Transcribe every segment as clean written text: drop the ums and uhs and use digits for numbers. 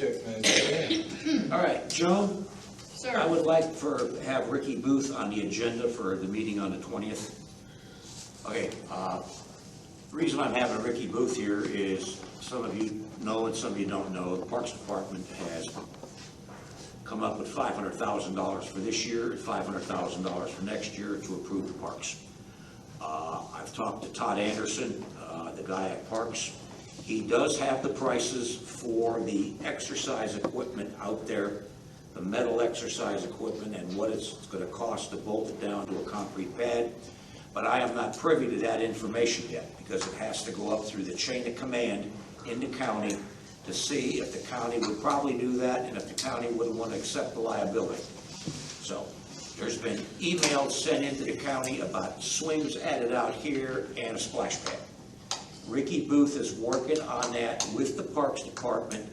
project manager. All right, Joan, Sir. I would like to have Ricky Booth on the agenda for the meeting on the 20th. Okay, the reason I'm having Ricky Booth here is some of you know and some of you don't know, the Parks Department has come up with $500,000 for this year and $500,000 for next year to improve the parks. I've talked to Todd Anderson, the guy at Parks. He does have the prices for the exercise equipment out there, the metal exercise equipment, and what it's going to cost to bolt it down to a concrete pad. But I am not privy to that information yet, because it has to go up through the chain of command in the county to see if the county would probably do that and if the county wouldn't want to accept the liability. So there's been emails sent into the county about swings added out here and a splash pad. Ricky Booth is working on that with the Parks Department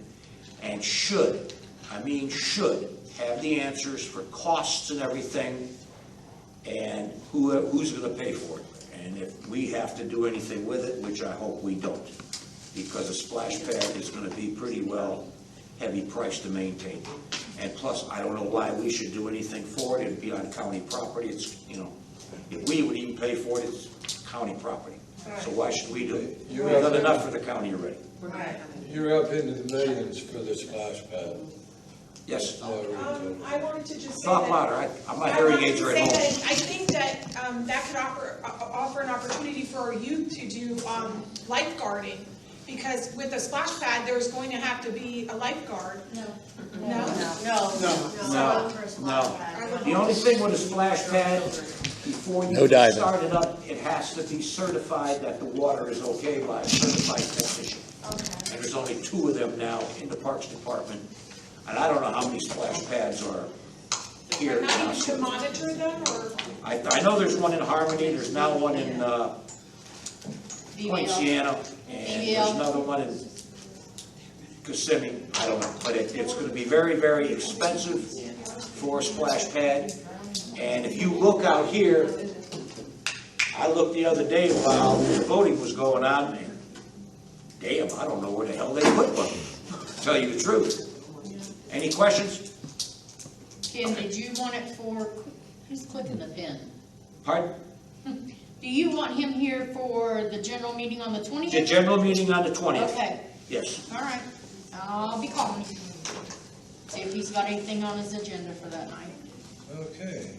and should have the answers for costs and everything, and who's going to pay for it. And if we have to do anything with it, which I hope we don't, because a splash pad is going to be pretty well heavy price to maintain. And plus, I don't know why we should do anything for it. It'd be on county property. It's, you know, if we would even pay for it, it's county property. So why should we do it? We've done enough for the county already. You're up into the millions for the splash pad. Yes. I wanted to just say Talk that. louder. My hearing aids are at home. I think that that could offer an opportunity for youth to do lifeguarding, because with a splash pad, there's going to have to be a lifeguard. No. No? No. The only thing with a splash pad, before you start it up, it has to be certified that the water is okay by a certified technician. Okay. And there's only 2 of them now in the Parks Department. And I don't know how many splash pads are here. And not even to monitor them, or? I know there's one in Harmony, there's now one in Point Siena, and there's another one in Kissimmee. I don't know, but it's going to be very, very expensive for a splash pad. And if you look out here, I looked the other day while the voting was going on, and damn, I don't know where the hell they put one, to tell you the truth. Any questions? Ken, did you want it for, who's clicking the pen? Pardon? Do you want him here for the general meeting on the 20th? The general meeting on the 20th. Okay, Yes. all right. I'll be calling. See if he's got anything on his agenda for that night. Okay.